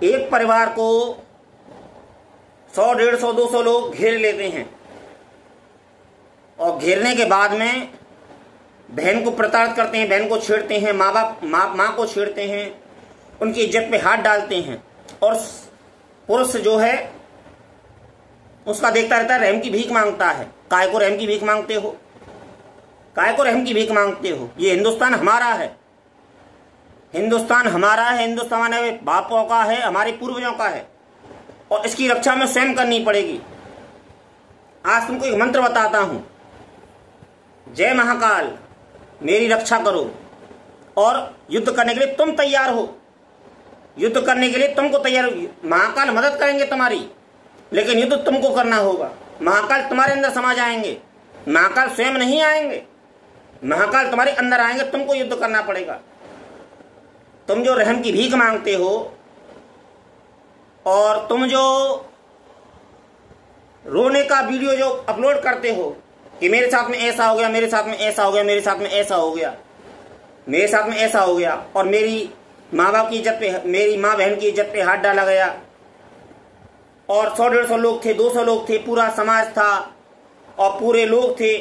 एक परिवार को 100, 150, 200 लोग घेर लेते हैं और घेरने के बाद में बहन को प्रताड़ित करते हैं, बहन को छेड़ते हैं, माँ को छेड़ते हैं, उनकी इज्जत पे हाथ डालते हैं। और पुरुष जो है उसका देखता रहता है, रहम की भीख मांगता है। काय को रहम की भीख मांगते हो? काय को रहम की भीख मांगते हो? ये हिंदुस्तान हमारा है, हिंदुस्तान हमारा है, हिंदुस्तान हमारे बापों का है, हमारे पूर्वजों का है और इसकी रक्षा में स्वयं करनी पड़ेगी। आज तुमको एक मंत्र बताता हूं, जय महाकाल मेरी रक्षा करो। और युद्ध करने के लिए तुम तैयार हो, युद्ध करने के लिए तुमको तैयार हो। महाकाल मदद करेंगे तुम्हारी, लेकिन युद्ध तुमको करना होगा। महाकाल तुम्हारे अंदर समा जाएंगे, महाकाल स्वयं नहीं आएंगे, महाकाल तुम्हारे अंदर आएंगे, तुमको युद्ध करना पड़ेगा। तुम जो रहम की भीख मांगते हो और तुम जो रोने का वीडियो जो अपलोड करते हो कि मेरे साथ में ऐसा हो गया, मेरे साथ में ऐसा हो गया, मेरे साथ में ऐसा हो गया, मेरे साथ में ऐसा हो गया, और मेरी माँ बाप की इज्जत पे, मेरी माँ बहन की इज्जत पे हाथ डाला गया, और 100, 150 लोग थे, 200 लोग थे, पूरा समाज था और पूरे लोग थे।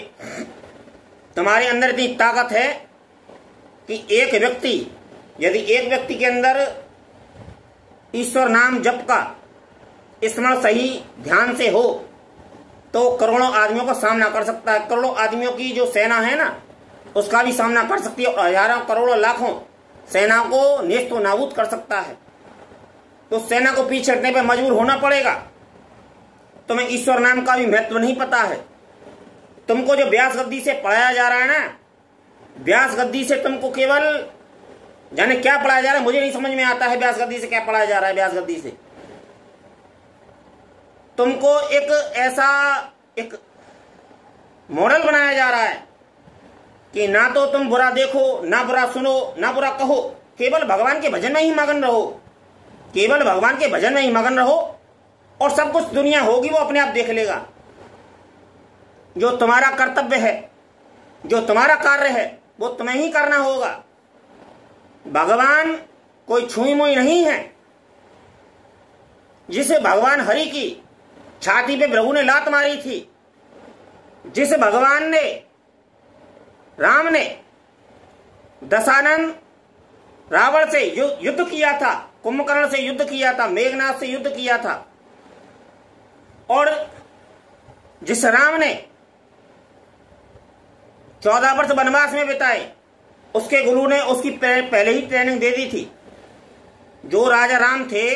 तुम्हारे अंदर इतनी ताकत है कि एक व्यक्ति, यदि एक व्यक्ति के अंदर ईश्वर नाम जप का स्मरण सही ध्यान से हो तो करोड़ों आदमियों का सामना कर सकता है। करोड़ों आदमियों की जो सेना है ना, उसका भी सामना कर सकती है और हजारों, करोड़ों, लाखों सेना को नेस्तो नाबूद कर सकता है। तो सेना को पीछे हटने पर मजबूर होना पड़ेगा। तुम्हें ईश्वर नाम का भी महत्व नहीं पता है। तुमको जो व्यास गद्दी से पढ़ाया जा रहा है ना, व्यास गद्दी से तुमको केवल जाने क्या पढ़ाया जा रहा है, मुझे नहीं समझ में आता है व्यास गद्दी से क्या पढ़ाया जा रहा है। व्यास गद्दी से तुमको एक ऐसा एक मॉडल बनाया जा रहा है कि ना तो तुम बुरा देखो, ना बुरा सुनो, ना बुरा कहो, केवल भगवान के भजन में ही मगन रहो, केवल भगवान के भजन में ही मगन रहो और सब कुछ दुनिया होगी वो अपने आप देख लेगा। जो तुम्हारा कर्तव्य है, जो तुम्हारा कार्य है, वो तुम्हें ही करना होगा। भगवान कोई छुई मुई नहीं है। जिसे भगवान हरि की छाती पे प्रभु ने लात मारी थी, जिस भगवान ने, राम ने दशानन रावण से युद्ध किया था, कुंभकर्ण से युद्ध किया था, मेघनाथ से युद्ध किया था, और जिस राम ने 14 वर्ष वनवास में बिताए, उसके गुरु ने उसकी पहले ही ट्रेनिंग दे दी थी। जो राजा राम थे,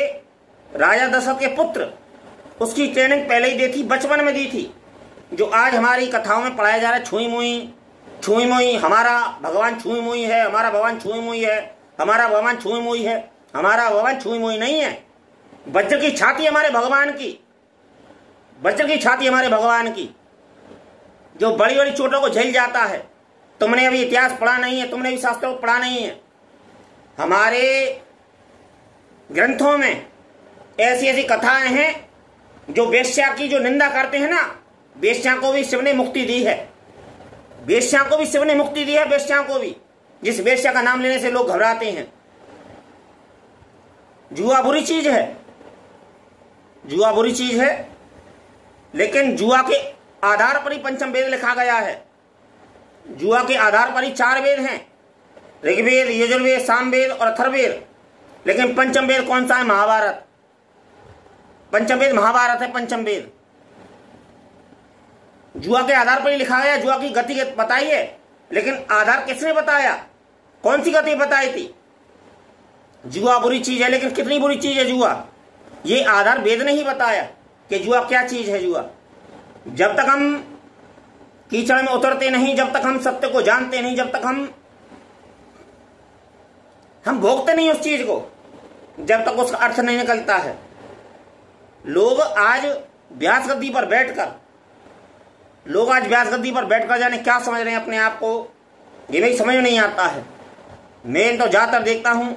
राजा दशरथ के पुत्र, उसकी ट्रेनिंग पहले ही दी थी, बचपन में दी थी। जो आज हमारी कथाओं में पढ़ाया जा रहा है, छुई मुई, छुई मुई, हमारा भगवान छुई मुई है, हमारा भगवान छुई मुई है, हमारा भगवान छुई मुई है, हमारा भगवान छुई मुई नहीं है। वज्र की छाती हमारे भगवान की, वज्र की छाती हमारे भगवान की, जो बड़ी बड़ी चोटों को झेल जाता है। तुमने अभी इतिहास पढ़ा नहीं है, तुमने अभी शास्त्रों को पढ़ा नहीं है। हमारे ग्रंथों में ऐसी ऐसी कथाएं हैं जो वेश्या की जो निंदा करते हैं ना, वेश्या को भी शिव ने मुक्ति दी है, वेश्या को भी शिव ने मुक्ति दी है, वेश्या को भी। जिस वेश्या का नाम लेने से लोग घबराते हैं। जुआ बुरी चीज है, जुआ बुरी चीज है, लेकिन जुआ के आधार पर ही पंचम वेद लिखा गया है। जुआ के आधार पर ही 4 वेद हैं, ऋग्वेद, यजुर्वेद, सामवेद और अथर्ववेद। लेकिन पंचम वेद कौन सा है? महाभारत। पंचम वेद महाभारत है, पंचम वेद। जुआ के आधार पर ही लिखा गया। जुआ की गति बताई है, लेकिन आधार किसने बताया? कौन सी गति बताई थी? जुआ बुरी चीज है, लेकिन कितनी बुरी चीज है जुआ, ये आधार वेद ने ही बताया कि जुआ क्या चीज है। जुआ, जब तक हम कीचड़ में उतरते नहीं, जब तक हम सत्य को जानते नहीं, जब तक हम भोगते नहीं उस चीज को, जब तक उसका अर्थ नहीं निकलता है। लोग आज व्यास गद्दी पर बैठकर जाने क्या समझ रहे हैं अपने आप को, ये नहीं समझ नहीं आता है। मैं तो ज्यादातर देखता हूं